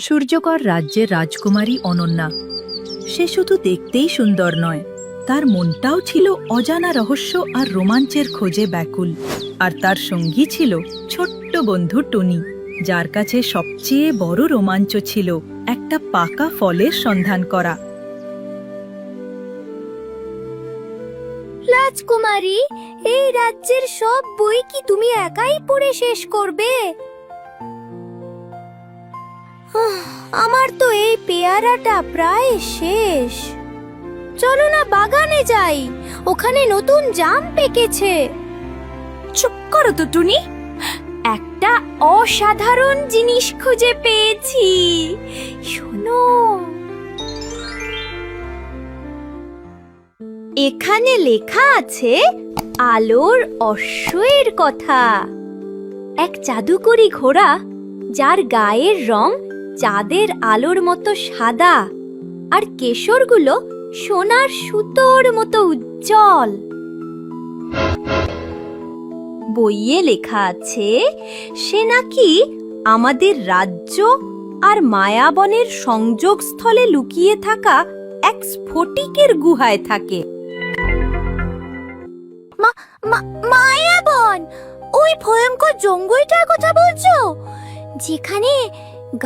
সূর্যকর রাজ্যের রাজকুমারী অনন্যা। সে শুধু দেখতেই সুন্দর নয়, তার মনটাও ছিল অজানা রহস্য আর রোমাঞ্চের খোঁজে ব্যাকুল। আর তার সঙ্গী ছিল ছোট্ট বন্ধু টুনি, যার কাছে সবচেয়ে বড় রোমাঞ্চ ছিল একটা পাকা ফলের সন্ধান করা। রাজকুমারী, এই রাজ্যের সব বই কি তুমি একাই পড়ে শেষ করবে? আমার তো এই পেয়ারাটা প্রায় শেষ। চলো না বাগানে যাই, ওখানে নতুন জাম পেকেছে। চুপ করো তো টুনি, একটা অসাধারণ জিনিস খুঁজে পেয়েছি, শোনো। এখানে লেখা আছে আলোর অশ্বয়ের কথা। এক জাদুকরী ঘোড়া, যার গায়ের রং চাঁদের আলোর মতো সাদা আর কেশরগুলো সোনার সুতোর মতো উজ্জ্বল। বইয়ে লেখা আছে সে নাকি আমাদের রাজ্য আর মায়াবনের সংযোগস্থলে লুকিয়ে থাকা এক স্ফটিকের গুহায় থাকে। মায়াবন? ওই ভয়ঙ্কর জঙ্গলটার কথা বলছো, যেখানে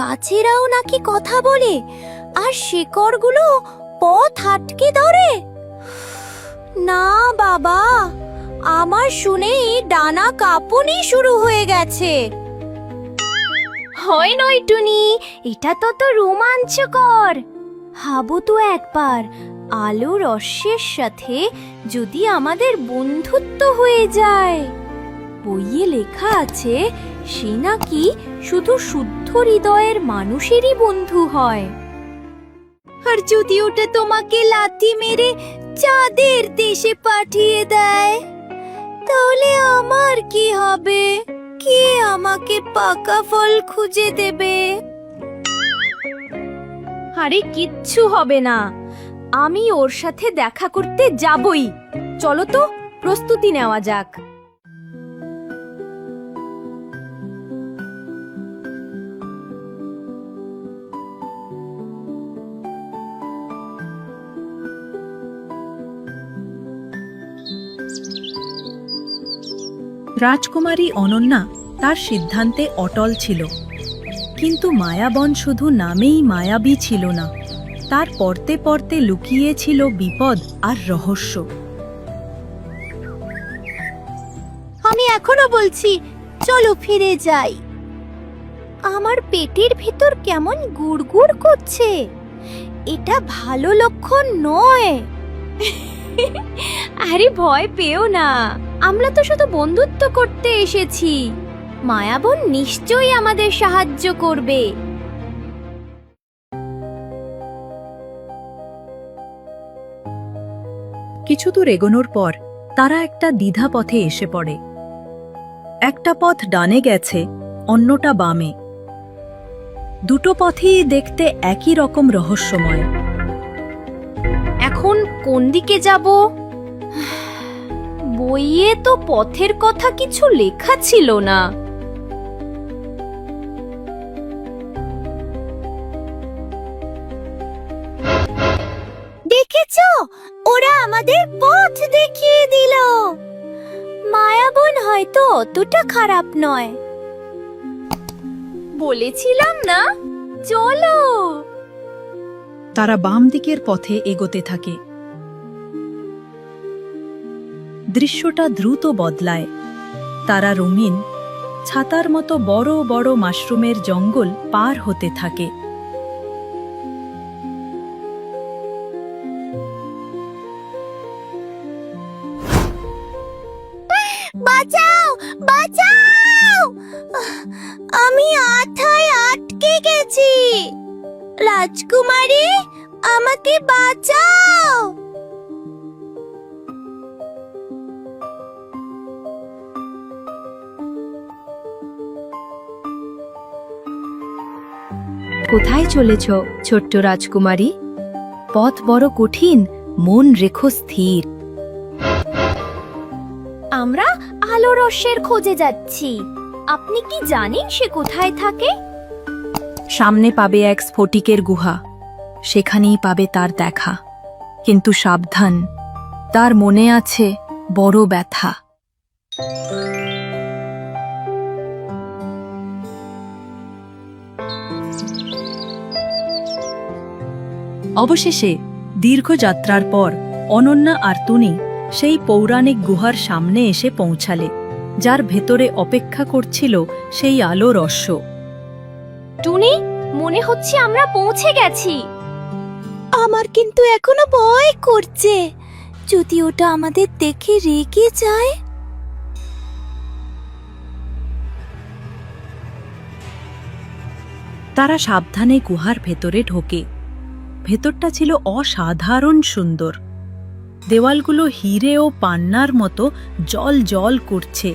গাছেরাও নাকি কথা বলে আর শিকড়গুলো পথ আটকে ধরে? না বাবা, আমার শুনেই ডানা কাঁপুনি শুরু হয়ে গেছে। হয় নয় টুনি, এটা তো রোমাঞ্চকর। ভাবো তো একবার, আলোর অশ্বের সাথে যদি আমাদের বন্ধুত্ব হয়ে যায়। বইয়ে লেখা আছে সে নাকি শুধু শুদ্ধ হৃদয়ের মানুষেরই বন্ধু হয়। আর যদি ওটা তোমাকে লাথি মেরে চাঁদের দেশে পাঠিয়ে দেয়, তাহলে আমার কি হবে? কে আমাকে পাকা ফল খুঁজে দেবে? আরে কিচ্ছু হবে না, আমি ওর সাথে দেখা করতে যাবই। চলো তো, প্রস্তুতি নেওয়া যাক। রাজকুমারী অনন্যা তার সিদ্ধান্তে অটল ছিল, কিন্তু মায়াবন শুধু নামেই মায়াবী ছিল না, তার পরতে পরতে লুকিয়ে ছিল বিপদ আর রহস্য। আমি এখনো বলছি, চলো ফিরে যাই। আমার পেটের ভিতর কেমন গুড়গুড় করছে, এটা ভালো লক্ষণ নয়। আরে ভয় পেও না, আমরা তো শুধু বন্ধুত্ব করতে এসেছি। মায়াবন নিশ্চয়ই আমাদের সাহায্য করবে। কিছু দূর এগোনোর পর তারা একটা দ্বিধা পথে এসে পড়ে। একটা পথ ডানে গেছে, অন্যটা বামে। দুটো পথই দেখতে একই রকম রহস্যময়। এখন কোন দিকে যাব? বইয়ে তো পথের কথা কিছু লেখা ছিল না। দেখেছো, ওরা আমাদের পথ দেখিয়ে দিল। মায়াবন হয়তো অতটা খারাপ নয়। বলেছিলাম না, চলো। তারা বাম দিকের পথে এগোতে থাকে। দৃশ্যটা দ্রুত বদলায়। তারা রঙিন ছাতার মতো বড় বড় মাশরুমের জঙ্গল পার হতে থাকে। বাঁচাও, বাঁচাও! আমি আঠায় আটকে গেছি। রাজকুমারী, আমাকে বাঁচাও। কোথায় চলেছ ছোট্ট রাজকুমারী? পথ বড় কঠিন, মন রেখো স্থির। আমরা আলোর রসের খোঁজে যাচ্ছি। আপনি কি জানেন সে কোথায় থাকে? সামনে পাবে এক স্ফটিকের গুহা, সেখানেই পাবে তার দেখা। কিন্তু সাবধান, তার মনে আছে বড় ব্যথা। অবশেষে দীর্ঘ যাত্রার পর অনন্যা আর টুনি সেই পৌরাণিক গুহার সামনে এসে পৌঁছালে, যার ভেতরে অপেক্ষা করছিল সেই আলো রস্য। টুনি, মনে হচ্ছে আমরা পৌঁছে গেছি। আমার কিন্তু এখনো ভয় করছে, যদি ওটা আমাদের দেখে রেগে যায়। তারা সাবধানে গুহার ভেতরে ঢোকে। ভেতরটা ছিল অসাধারণ সুন্দর। দেওয়ালগুলো হিরে ও পান্নার মতো জল জল করছে,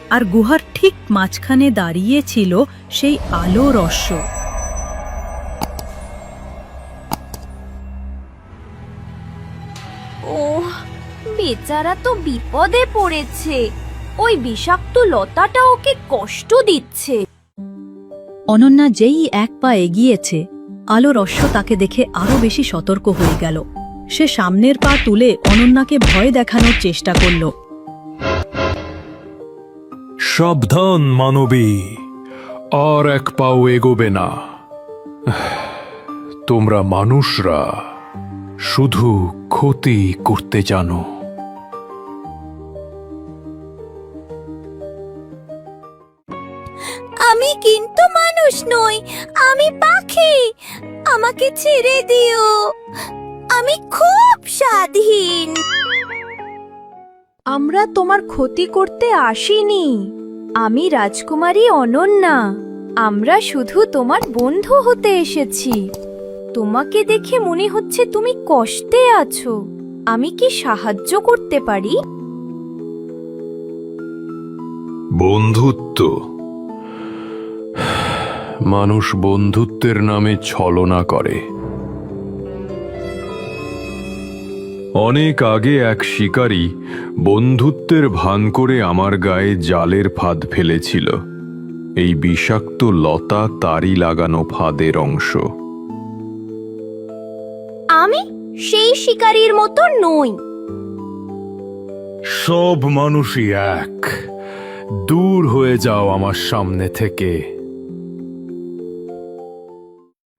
আর গুহার ঠিক মাঝখানে দাঁড়িয়ে ছিল সেই আলো রস্য। ওহ, বেচারা তো বিপদে পড়েছে। ওই বিষাক্ত লতাটা ওকে কষ্ট দিচ্ছে। অনন্যা যেই এক পা এগিয়েছে, আলো রস্য তাকে দেখে আরো বেশি সতর্ক হয়ে গেল। সে সামনের পা তুলে অনন্যাকে ভয় দেখানোর চেষ্টা করল। সাবধান মানবী, আর এক পাও এগোবে না। তোমরা মানুষরা শুধু ক্ষতি করতে জানো। আমি কিন্তু মানুষ নই, আমি পাখি। আমাকে ছেড়ে দিও, আমি খুব স্বাধীন। আমরা তোমার ক্ষতি করতে আসিনি। আমি রাজকুমারী অনন্যা। আমরা শুধু তোমার বন্ধু হতে এসেছি। তোমাকে দেখে মনে হচ্ছে তুমি কষ্টে আছো। আমি কি সাহায্য করতে পারি? বন্ধুত্ব? মানুষ বন্ধুত্বের নামে ছলনা করে। অনেক আগে এক শিকারী বন্ধুত্বের ভান করে আমার গায়ে জালের ফাঁদ ফেলেছিল। এই বিষাক্ত লতা তারই লাগানো ফাঁদের অংশ। আমি সেই শিকারীর মতো নই। সব মানুষই এক। দূর হয়ে যাও আমার সামনে থেকে।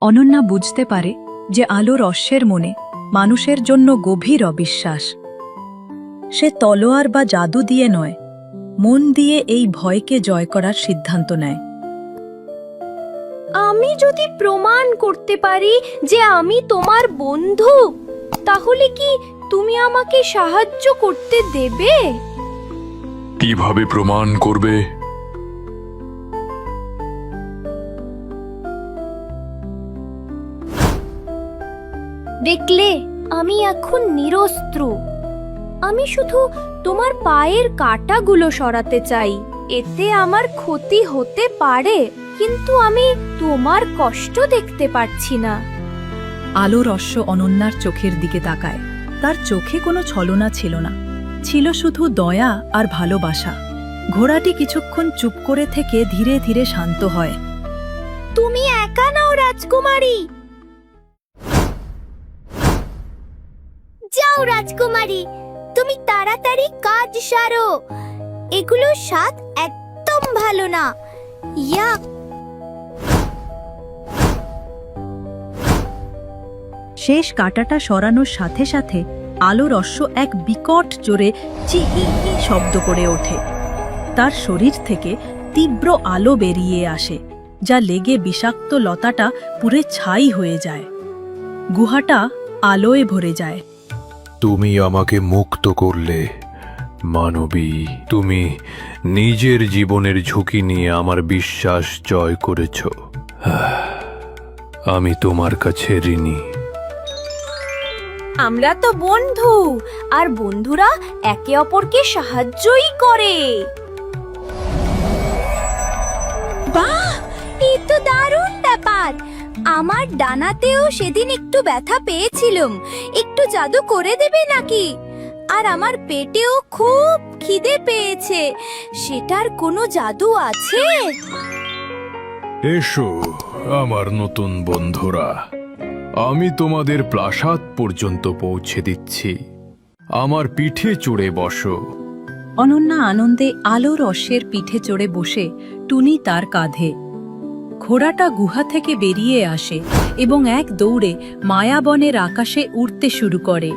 অনন্যা বুঝতে পারে যে আলো রস্যের মনে মানুষের জন্য গভীর অবিশ্বাস। সে তলোয়ার বা জাদু দিয়ে নয়, মন দিয়ে এই ভয়কে জয় করার সিদ্ধান্ত নেয়। আমি যদি প্রমাণ করতে পারি যে আমি তোমার বন্ধু, তাহলে কি তুমি আমাকে সাহায্য করতে দেবে? কিভাবে প্রমাণ করবে? দেখলে, আমি এখন নিরস্ত্র। আমি শুধু তোমার পায়ের কাঁটাগুলো সরাতে চাই। এতে আমার ক্ষতি হতে পারে, কিন্তু আমি তোমার কষ্ট দেখতে পাচ্ছি না। আলো রস্য অনন্যার চোখের দিকে তাকায়। তার চোখে কোনো ছলনা ছিল না, ছিল শুধু দয়া আর ভালোবাসা। ঘোড়াটি কিছুক্ষণ চুপ করে থেকে ধীরে ধীরে শান্ত হয়। তুমি একা নাও রাজকুমারী। যাও রাজকুমারী, তুমি তাড়াতাড়ি কাজ সারো। এগুলো স্বাদ একদম ভালো না। ইয়াক! শেষ কাঁটাটা সরানোর সাথে সাথে আলো রস্য এক বিকট জোরে চিহি শব্দ করে ওঠে। তার শরীর থেকে তীব্র আলো বেরিয়ে আসে, যা লেগে বিষাক্ত লতাটা পুরে ছাই হয়ে যায়। গুহাটা আলোয় ভরে যায়। তুমি আমাকে মুক্ত করলে মানবী। তুমি নিজের জীবনের ঝুঁকি নিয়ে আমার বিশ্বাস জয় করেছ। আমি তোমার কাছে ঋণী। আমরা তো বন্ধু, আর বন্ধুরা একে অপরকে সাহায্যই করে। বাহ, এই তো দারুণ ব্যাপার। আমার ডানাতেও সেদিন একটু ব্যথা পেয়েছিলাম। একটু জাদু করে দেবে নাকি? আর আমার পেটেও খুব খিদে পেয়েছে। সেটার কোনো জাদু আছে? এসো আমার নতুন বন্ধুরা, আমি তোমাদের প্রাসাদ পর্যন্ত পৌঁছে দিচ্ছি। আমার পিঠে চড়ে বসো। অনন্যা আনন্দে আলোর অশ্বের পিঠে চড়ে বসে, টুনি তার কাঁধে। ঘোড়াটা গুহা থেকে বেরিয়ে আসে এবং এক দৌড়ে মায়াবনের আকাশে উড়তে শুরু করে।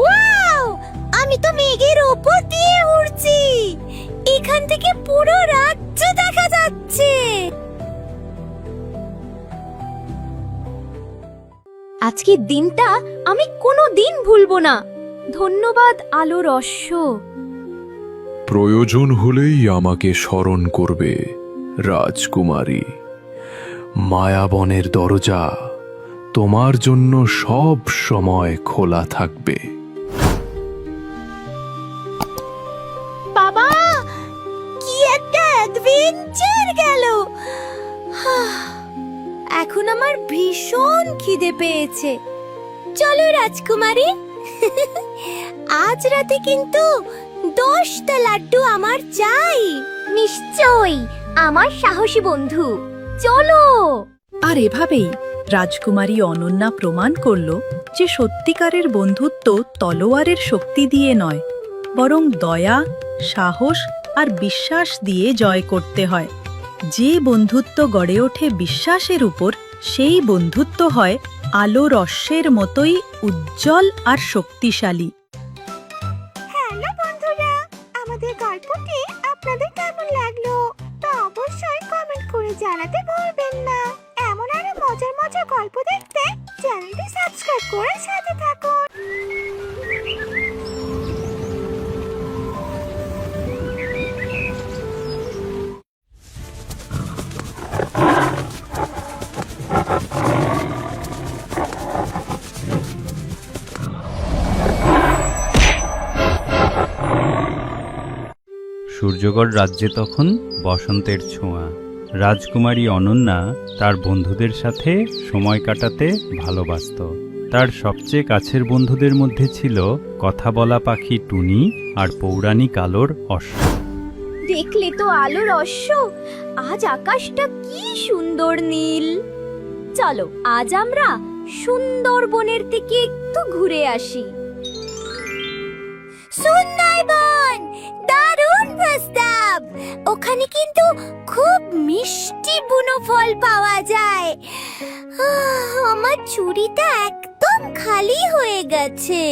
ওয়াও! আমি তো মেঘের ওপর দিয়ে উড়ছি। এখান থেকে পুরো রাজ্য দেখা যাচ্ছে। আজকের দিনটা আমি কোনো দিন ভুলবো না। ধন্যবাদ আলোর অশ্ব। প্রয়োজন হলেই আমাকে স্মরণ করবে রাজকুমারী। মায়াবনের দরজা তোমার জন্য সব সময় খোলা থাকবে। বাবা, কি একটা অ্যাডভেঞ্চার গেল! এখন আমার ভীষণ খিদে পেয়েছে। চলো রাজকুমারী, আজ রাতে কিন্তু 10টা লাড্ডু আমার চাই। নিশ্চয়ই আমার সাহসী বন্ধু, চলো। আর এভাবেই রাজকুমারী অনন্যা প্রমাণ করল যে সত্যিকারের বন্ধুত্ব তলোয়ারের শক্তি দিয়ে নয়, বরং দয়া, সাহস আর বিশ্বাস দিয়ে জয় করতে হয়। যে বন্ধুত্ব গড়ে ওঠে বিশ্বাসের উপর, সেই বন্ধুত্ব হয় আলোর অশ্বের মতোই উজ্জ্বল আর শক্তিশালী। হ্যালো বন্ধুরা, আমাদের গল্পটি আপনাদের কেমন লাগলো তা অবশ্যই কমেন্ট করে জানাতে ভুলবেন না। এমন আরো মজার মজার গল্প দেখতে চ্যানেলটি সাবস্ক্রাইব করে সাথে থাকুন। সূর্যগড় রাজ্যে তখন বসন্তের ছোঁয়া। রাজকুমারী অনন্যা তার বন্ধুদের সাথে সময় কাটাতে ভালোবাসত। তার সবচেয়ে কাছের বন্ধুদের মধ্যে ছিল কথা বলা পাখি টুনি আর পৌরাণিক আলোর অশ্ব। দেখলে তো আলোর অশ্ব, আজ আকাশটা কি সুন্দর নীল। চলো আজ আমরা সুন্দরবনের দিকে একটু ঘুরে আসি। সুন্দরবন, দারুণ প্রস্তাব। ওখানে কিন্তু খুব মিষ্টি বুনো ফল পাওয়া যায়। আমার ঝুড়িটা একদম খালি হয়ে গেছে।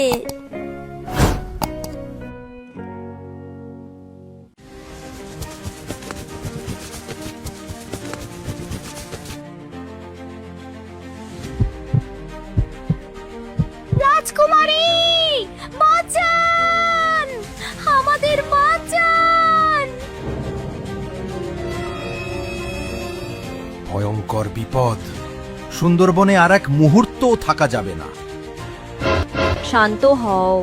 রাজকুমারী, বাঁচান! আমাদের বাঁচান! ভয়ঙ্কর বিপদ। সুন্দরবনে আর এক মুহূর্তও থাকা যাবে না। শান্ত হও।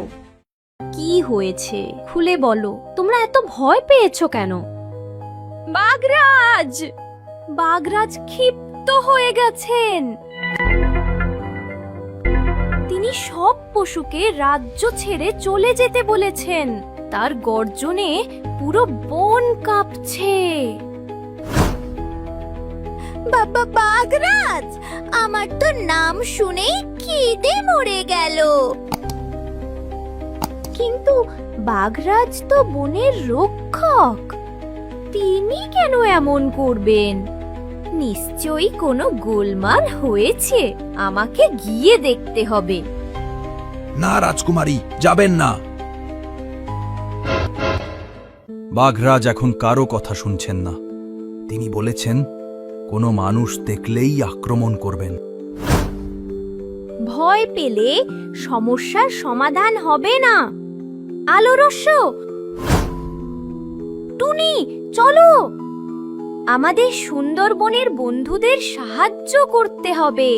কি হয়েছে খুলে বলো, তোমরা এত ভয় পেয়েছো কেন? বাঘরাজ! বাঘরাজ ক্ষিপ্ত হয়ে গেছেন। তিনি সব পশুকে রাজ্য ছেড়ে চলে যেতে বলেছেন। তার গর্জনে পুরো বন কাঁপছে। বাবা বাগরাজ, আমার তো নাম শুনেই খিদে মরে গেল। কিন্তু বাঘরাজ তো বনের রক্ষক, তিনি কেন এমন করবেন? নিশ্চয়ই কোনো গোলমাল হয়েছে, আমাকে গিয়ে দেখতে হবে। না রাজকুমারী, যাবেন না। বাঘরাজ এখন কারো কথা শুনছেন না। তিনি বলেছেন কোনো মানুষ দেখলেই আক্রমণ করবেন। ভয় পেলে সমস্যার সমাধান হবে না। আলোর অশ্ব, টুনি, চলো। আমাদের সুন্দরবনের বন্ধুদের সাহায্য করতে হবে।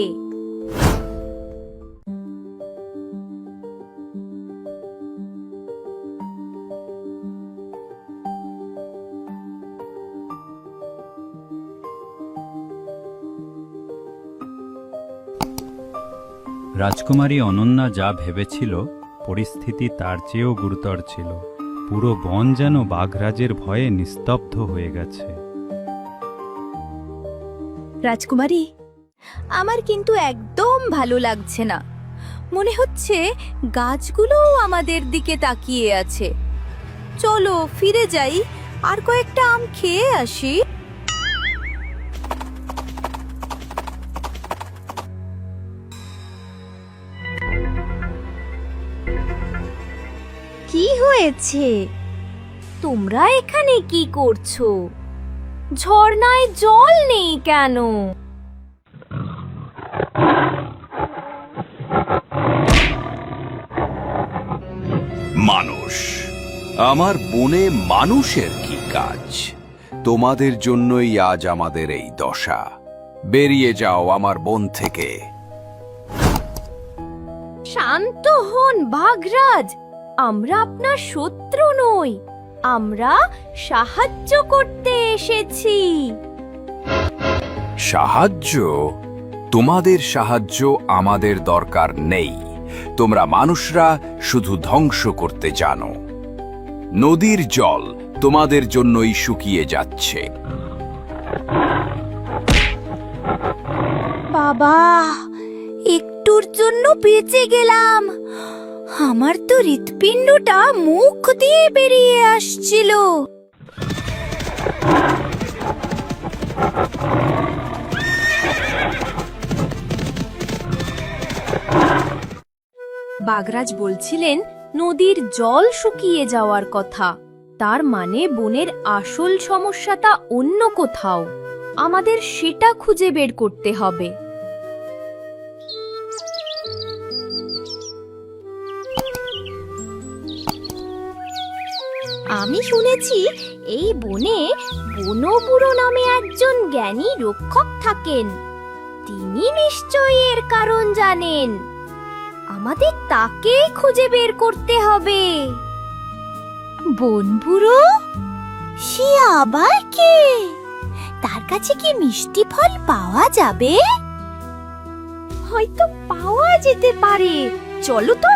রাজকুমারী অনন্যা যা ভেবেছিল, পরিস্থিতি তার চেয়েও গুরুতর ছিল। পুরো বন যেন বাঘরাজের ভয়ে নিস্তব্ধ হয়ে গেছে। রাজকুমারী, আমার কিন্তু একদম ভালো লাগছে না। মনে হচ্ছে গাছগুলোও আমাদের দিকে তাকিয়ে আছে। চলো ফিরে যাই, আর কয়েকটা আম খেয়ে আসি। কি হয়েছে? তোমরা এখানে কি করছো? ঝর্ণায় জল নেই কেন? মানুষ, আমার বনে মানুষের কি কাজ? তোমাদের জন্যই আজ আমাদের এই দশা। বেরিয়ে যাও আমার বন থেকে। শান্ত হন বাঘরাজ, আমরা আপনার শত্রু নই, আমরা সাহায্য করতে এসেছি। সাহায্য? তোমাদের সাহায্য আমাদের দরকার নেই। তোমরা মানুষরা শুধু ধ্বংস করতে জানো। নদীর জল তোমাদের জন্যই শুকিয়ে যাচ্ছে। বাবা, একটুর জন্য বেঁচে গেলাম। আমার তো হৃৎপিণ্ডটা মুখ দিয়ে বেরিয়ে আসছিল। বাঘরাজ বলছিলেন নদীর জল শুকিয়ে যাওয়ার কথা। তার মানে বনের আসল সমস্যাটা অন্য কোথাও। আমাদের সেটা খুঁজে বের করতে হবে। আমি শুনেছি এই বনে বনবুড়ো নামে একজন জ্ঞানী রক্ষক থাকেন। তিনি নিশ্চয়ই এর কারণ জানেন। আমাদের তাকেই খুঁজে বের করতে হবে। বনবুড়ো? সে আবার কে? তার কাছে কি মিষ্টি ফল পাওয়া যাবে? হয়তো পাওয়া যেতে পারে। চলো তো।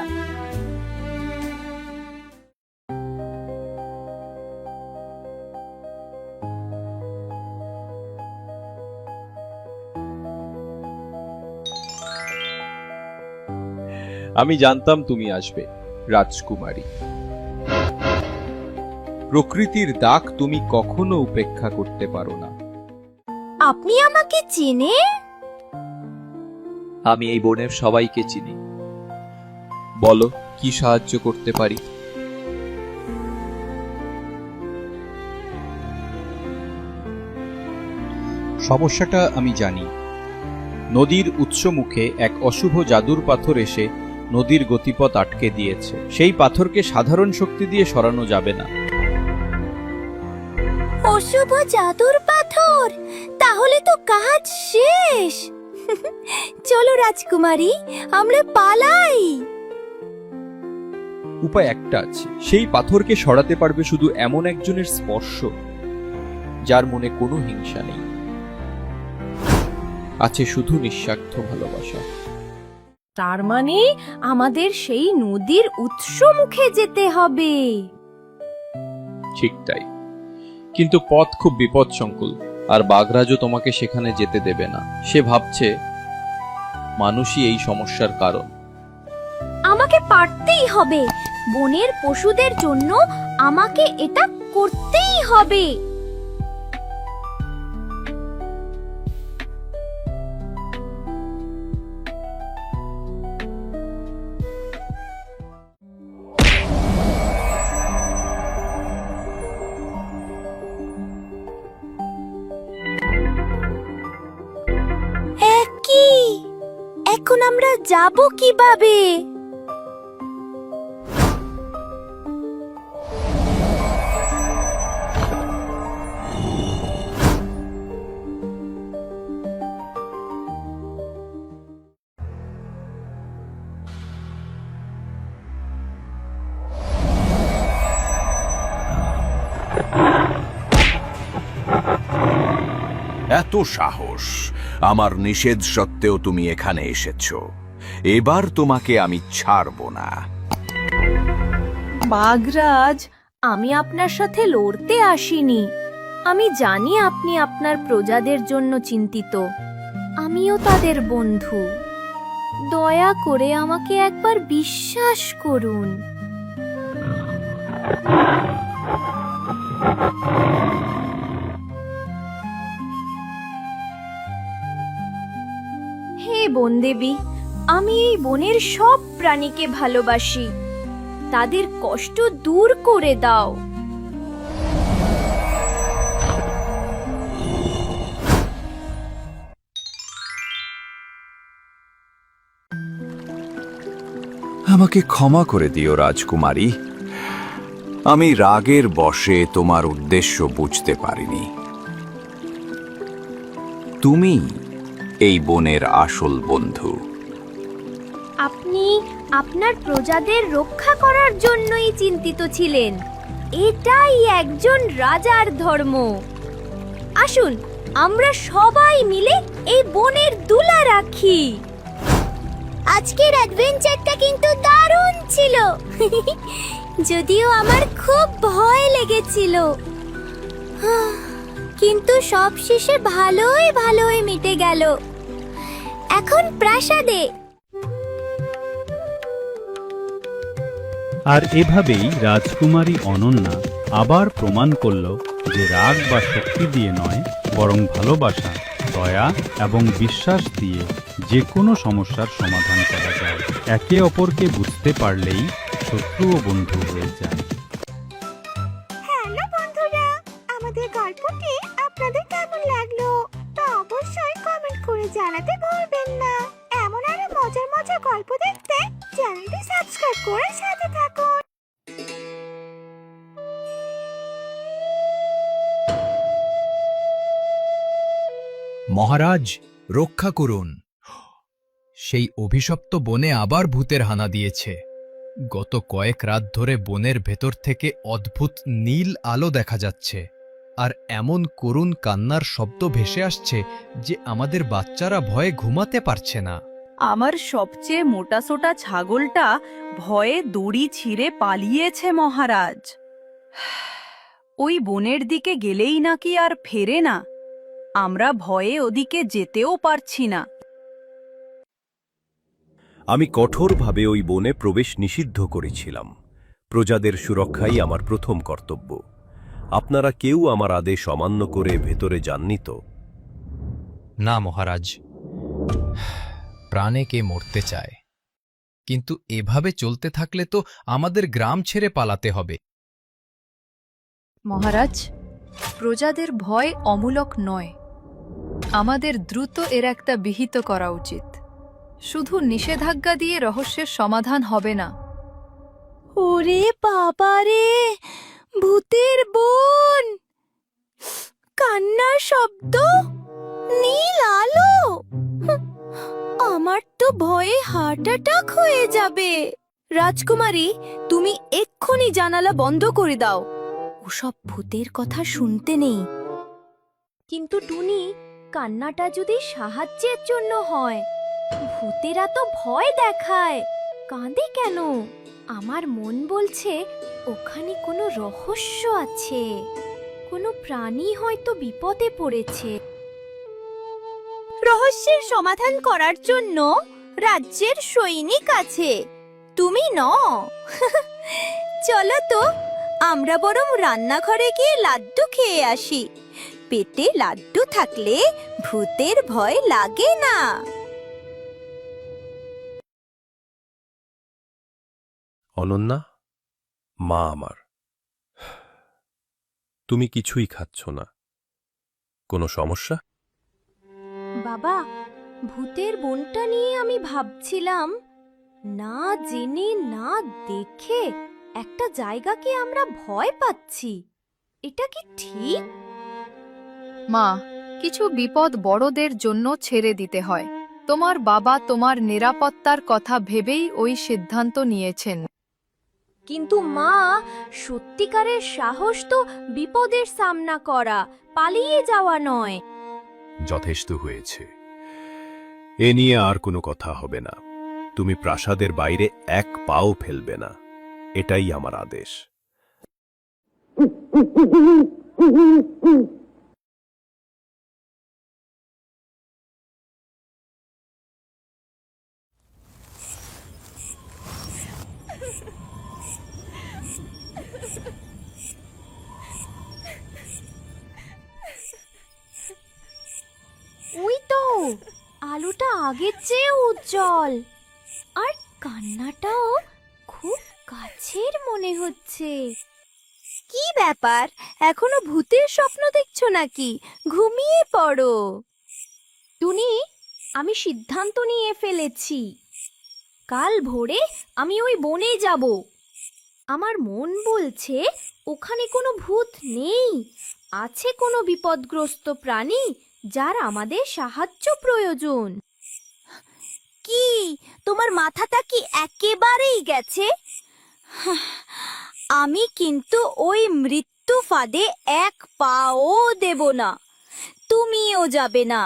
আমি জানতাম তুমি আসবে, রাজকুমারী। প্রকৃতির ডাক তুমি কখনো উপেক্ষা করতে পারো না। আপনি আমাকে চেনে? আমি এই বনের সবাইকে চিনি। বলো, কি সাহায্য করতে পারি? সমস্যাটা আমি জানি। নদীর উৎসমুখে এক অশুভ জাদুর পাথর এসে নদীর গতিপথ আটকে দিয়েছে। সেই পাথরকে সাধারণ শক্তি দিয়ে সরানো যাবে না। অশুভ জাদুর পাথর? তাহলে তো কাজ শেষ। চলো রাজকুমারী, আমরা পালাই। উপায় একটা আছে। সেই পাথরকে সরাতে পারবে শুধু এমন একজনের স্পর্শ যার মনে কোনো হিংসা নেই, আছে শুধু নিঃস্বার্থ ভালোবাসা। তার মানে আমাদের সেই নদীর উৎস মুখে যেতে হবে। ঠিক তাই, কিন্তু পথ খুব বিপদসংকুল, আর বাঘরাজও তোমাকে সেখানে যেতে দেবে না। সে ভাবছে মানুষই এই সমস্যার কারণ। আমাকে পারতেই হবে। বনের পশুদের জন্য আমাকে এটা করতেই হবে। এখন আমরা যাব কিভাবে? এত সাহস! আমার নিষেধ সত্ত্বেও তুমি এখানে এসেছো। এবার তোমাকে আমি ছাড়ব না। বাঘরাজ, আমি আপনার সাথে লড়তে আসিনি। আমি জানি আপনি আপনার প্রজাদের জন্য চিন্তিত। আমিও তাদের বন্ধু। দয়া করে আমাকে একবার বিশ্বাস করুন। হে বনদেবী, আমি এই বনের সব প্রাণীকে ভালোবাসি। তাদের কষ্ট দূর করে দাও। আমাকে ক্ষমা করে দিও রাজকুমারী, আমি রাগের বশে তোমার উদ্দেশ্য বুঝতে পারিনি। তুমি এই বনের আসল বন্ধু। আপনি আপনার প্রজাদের রক্ষা করার জন্যই চিন্তিত ছিলেন। এটাই একজন রাজার ধর্ম। আসুন আমরা সবাই মিলে এই বনের দুলা রাখি। আজকের অ্যাডভেঞ্চারটা কিন্তু দারুণ ছিল। যদিও আমার খুব ভয় লেগেছিল, কিন্তু সবশেষে ভালোই মিটে গেল। এখন প্রাসাদে। আর এভাবেই রাজকুমারী অনন্যা আবার প্রমাণ করল যে রাগ বা শক্তি দিয়ে নয়, বরং ভালোবাসা, দয়া এবং বিশ্বাস দিয়ে যে কোনো সমস্যার সমাধান করা যায়। একে অপরকে বুঝতে পারলেই শত্রু ও বন্ধু হয়ে যায়। হ্যালো বন্ধুরা, আমাদের গল্পটি আপনাদের কেমন লাগলো তা অবশ্যই কমেন্ট করে জানাতে ভুলবেন না। এমন আরো মজার গল্প দেখতে চ্যানেলটি সাবস্ক্রাইব করে সাথে থাকুন। মহারাজ, রক্ষা করুন। সেই অভিশপ্ত বনে আবার ভূতের হানা দিয়েছে। গত কয়েক রাত ধরে বনের ভেতর থেকে অদ্ভুত নীল আলো দেখা যাচ্ছে, আর এমন করুণ কান্নার শব্দ ভেসে আসছে যে আমাদের বাচ্চারা ভয়ে ঘুমাতে পারছে না। আমার সবচেয়ে মোটাসোটা ছাগলটা ভয়ে দড়ি ছিঁড়ে পালিয়েছে মহারাজ। ওই বনের দিকে গেলেই নাকি আর ফেরে না। আমরা ভয়ে ওদিকে যেতেও পারছি না। আমি কঠোরভাবে ওই বনে প্রবেশ নিষিদ্ধ করেছিলাম। প্রজাদের সুরক্ষাই আমার প্রথম কর্তব্য। আপনারা কেউ আমার আদেশ অমান্য করে ভেতরে যাননি তো? না মহারাজ, প্রাণে কে মরতে চায়, কিন্তু এভাবে চলতে থাকলে তো আমাদের গ্রাম ছেড়ে পালাতে হবে। মহারাজ, প্রজাদের ভয় অমূলক নয়। আমাদের দ্রুত এর একটা বিহিত করা উচিত। শুধু নিষেধাজ্ঞা দিয়ে রহস্যের সমাধান হবে না। ওরে বাবা রে, ভূতের বন! কান্নার শব্দ, নীল আলো! আমার তো ভয়ে হার্ট অ্যাটাক হয়ে যাবে। রাজকুমারী, তুমি এক্ষুনি জানালা বন্ধ করে দাও। ওসব ভূতের কথা শুনতে নেই। কিন্তু টুনি, কান্নাটা যদি সাহায্যের জন্য হয়। ভূতেরা তো ভয় দেখায়, কাঁদে কেন? আমার মন বলছে ওখানে কোনো রহস্য আছে। কোনো প্রাণী হয়তো বিপদে পড়েছে। রহস্যের সমাধান করার জন্য রাজ্যের সৈনিক আছে, তুমি নও। চলো তো, আমরা বরং রান্নাঘরে গিয়ে লাড্ডু খেয়ে আসি। পেটে লাড্ডু থাকলে ভূতের ভয় লাগে না। অনন্যা, মা আমার, তুমি কিছুই খাচ্ছ না। কোনো সমস্যা? বাবা, ভূতের বনটা নিয়ে আমি ভাবছিলাম, না জেনে না দেখে একটা জায়গাকে আমরা ভয় পাচ্ছি। এটা কি ঠিক? মা, কিছু বিপদ বড়দের জন্য ছেড়ে দিতে হয়। তোমার বাবা তোমার নিরাপত্তার কথা ভেবেই ওই সিদ্ধান্ত নিয়েছেন। কিন্তু মা, সত্যিকারের সাহস তো বিপদের সামনা করা, পালিয়ে যাওয়া নয়। যথেষ্ট হয়েছে। এ নিয়ে আর কোনো কথা হবে না। তুমি প্রাসাদের বাইরে এক পাও ফেলবে না, এটাই আমার আদেশ। ওই তো আলোটা আগের চেয়ে উজ্জ্বল, আর কান্নাটাও খুব কাছের মনে হচ্ছে। কি ব্যাপার, এখনো ভূতের স্বপ্ন দেখছো নাকি? ঘুমিয়ে পড়ো। টুনি, আমি সিদ্ধান্ত নিয়ে ফেলেছি, কাল ভোরে আমি ওই বনে যাব। আমার মন বলছে ওখানে কোনো ভূত নেই, আছে কোনো বিপদগ্রস্ত প্রাণী যার আমাদের সাহায্য প্রয়োজন। কি, তোমার মাথাটা কি একেবারেই গেছে? আমি কিন্তু ওই মৃত্যু ফাঁদে এক পাও দেব না, তুমিও যাবে না।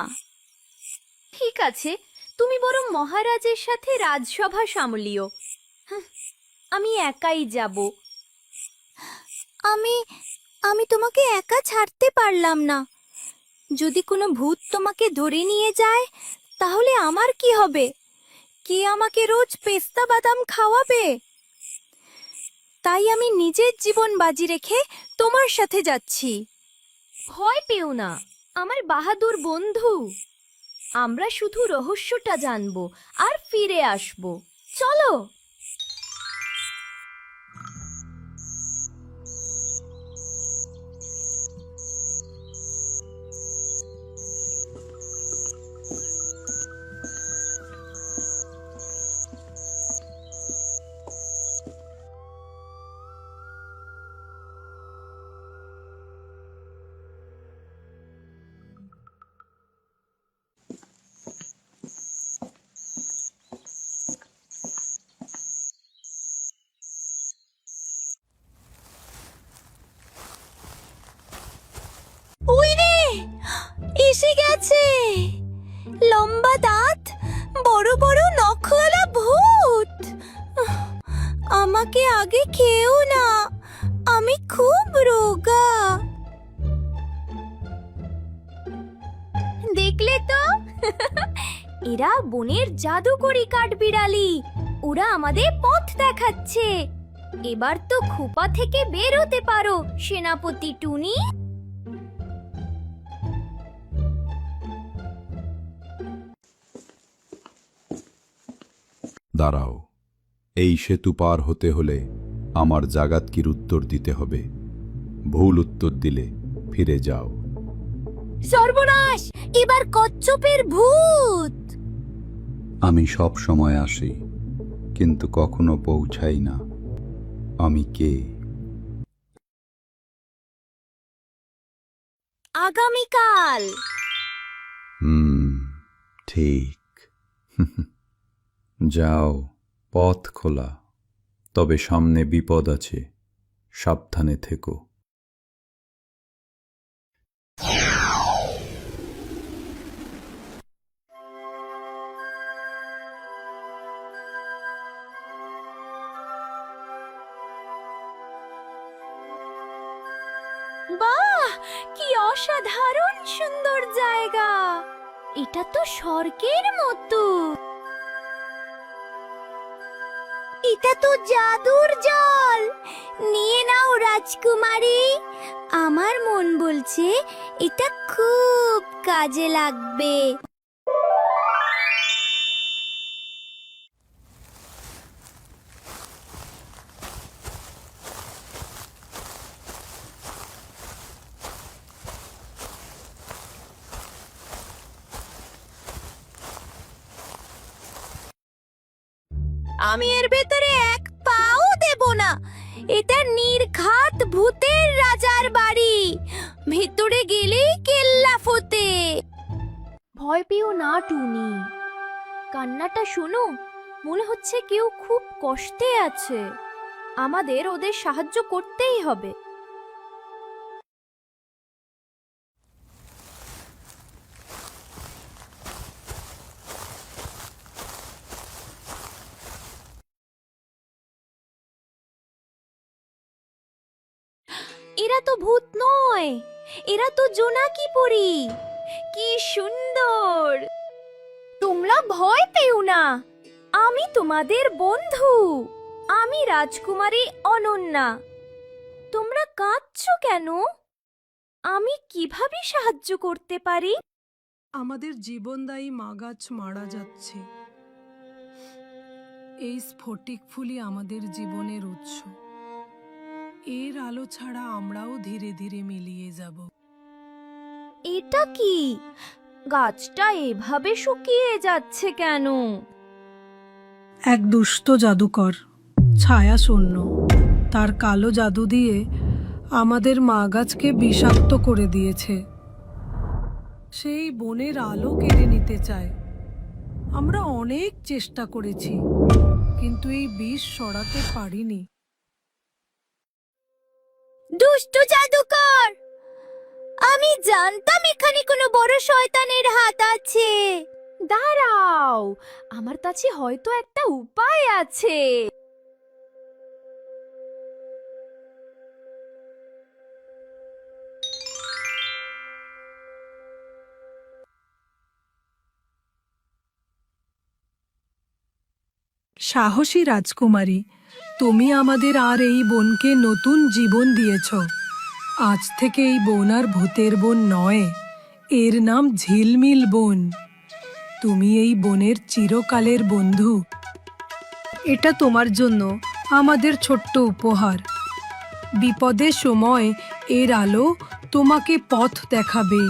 ঠিক আছে, তুমি বরং মহারাজের সাথে রাজসভা সামলিও, আমি একাই যাব। আমি তোমাকে একা ছাড়তে পারলাম না। যদি কোনো ভূত তোমাকে ধরে নিয়ে যায় তাহলে আমার কি হবে? কে আমাকে রোজ পেস্তা বাদাম খাওয়াবে? তাই আমি নিজের জীবন বাজি রেখে তোমার সাথে যাচ্ছি। ভয় পেও না আমার বাহাদুর বন্ধু, আমরা শুধু রহস্যটা জানবো আর ফিরে আসবো। চলো। ওই রে, এসে গেছে। লম্বা দাঁত, বড় বড় নখওয়ালা ভূত। আমাকে আগে খেও না, আমি খুব রোগা। দেখলে তো, এরা বনের জাদুকরি কাঠবিড়ালি, ওরা আমাদের পথ দেখাচ্ছে। এবার তো খোপা থেকে বের হতে পারো সেনাপতি টুনি। দাঁড়াও, এই সেতু পার হতে হলে আমার জাগাতকির উত্তর দিতে হবে। ভুল উত্তর দিলে ফিরে যাও। সর্বনাশ, এবার কচ্ছপের ভূত। আমি সব সময় আসি, কিন্তু কখনো পৌঁছাই না। আমি কে? আগামীকাল। ঠিক। যাও, পথ খোলা, তবে সামনে বিপদ আছে, সাবধানে থেকো। বাহ, কি অসাধারণ সুন্দর জায়গা! এটা তো স্বর্গের মতো। এটা তো জাদুর জল। নিয়ে নাও রাজকুমারী, আমার মন বলছে এটা খুব কাজে লাগবে। আমি এর ভেতরে এক পাও দেব না। এটা নির্ঘাত ভূতের রাজার বাড়ি, ভেতরে গেলেই কেল্লা ফতে। ভয় পেও না টুনি, কান্নাটা শোনো, মনে হচ্ছে কেউ খুব কষ্টে আছে। আমাদের ওদের সাহায্য করতেই হবে। এরা তো ভূত নয়, এরা তো জোনাকি পরী। কি সুন্দর! তোমরা ভয় পেও না, আমি তোমাদের বন্ধু। আমি রাজকুমারী অনন্যা। তোমরা কাঁদছো কেন? আমি কিভাবে সাহায্য করতে পারি? আমাদের জীবনদায়ী মাগাছ মারা যাচ্ছে। এই স্ফটিক ফুলই আমাদের জীবনের উৎস। এর আলো ছাড়া আমরাও ধীরে ধীরে মিলিয়ে যাব। এটা কি? গাছটা এভাবে শুকিয়ে যাচ্ছে কেন? এক দুষ্ট জাদুকর, ছায়া শূন্য, তার কালো জাদু দিয়ে আমাদের মাগাছকে বিষাক্ত করে দিয়েছে। সেই বনের আলো কেড়ে নিতে চায়। আমরা অনেক চেষ্টা করেছি, কিন্তু এই বিষ সরাতে পারিনি। দুষ্ট জাদুকর, আমি জানতাম এখানে কোনো বড় শয়তানের হাত আছে। দাঁড়াও, আমার কাছে হয়তো একটা উপায় আছে। সাহসী রাজকুমারী, তুমি আমাদের আর এই বনকে নতুন জীবন দিয়েছ। আজ থেকে এই বন আর ভূতের বন নয়, এর নাম ঝিলমিল বন। তুমি এই বনের চিরকালের বন্ধু। এটা তোমার জন্য আমাদের ছোট্ট উপহার। বিপদের সময় এর আলো তোমাকে পথ দেখাবে।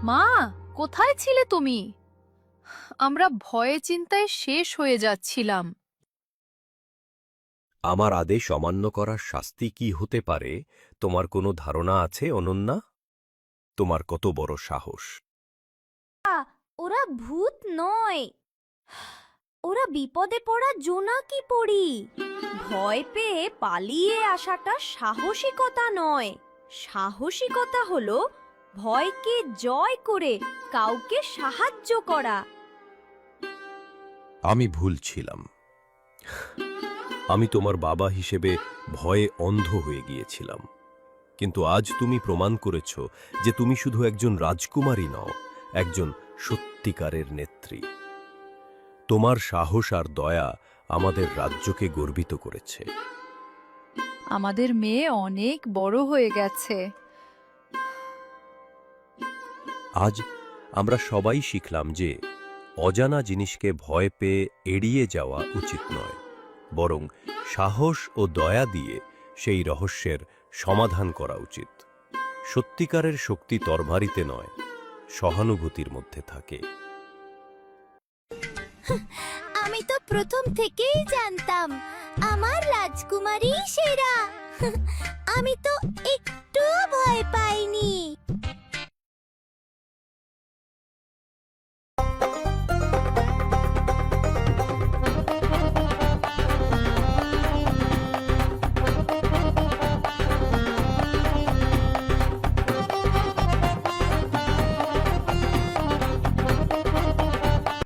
মা, কোথায় ছিলে তুমি? আমরা ভয়ে চিন্তায় শেষ হয়ে যাচ্ছিলাম। আমার আদেশ অমান্য করার শাস্তি কি হতে পারে তোমার কোনো ধারণা আছে অনন্যা? তোমার কত বড় সাহস! ওরা ভূত নয়, ওরা বিপদে পড়া জোনাকি পরী। ভয় পেয়ে পালিয়ে আসাটা সাহসিকতা নয়। সাহসিকতা হলো ভয়কে জয় করে কাউকে সাহায্য করা। আমি ভুল ছিলাম। আমি তোমার বাবা হিসেবে ভয়ে অন্ধ হয়ে গিয়েছিলাম। কিন্তু আজ তুমি প্রমাণ করেছ যে তুমি শুধু একজন রাজকুমারী নও, একজন সত্যিকারের নেত্রী। তোমার সাহস আর দয়া আমাদের রাজ্যকে গর্বিত করেছে। আমাদের মেয়ে অনেক বড় হয়ে গেছে। আজ আমরা সবাই শিখলাম যে অজানা জিনিসকে ভয় পেয়ে এড়িয়ে যাওয়া উচিত নয়, বরং সাহস ও দয়া দিয়ে সেই রহস্যের সমাধান করা উচিত। সত্যিকারের শক্তি তরবারিতে নয়, সহানুভূতির মধ্যে থাকে। আমি তো প্রথম থেকেই জানতাম আমার রাজকুমারী সেরা। আমি তো একটু ভয় পাইনি।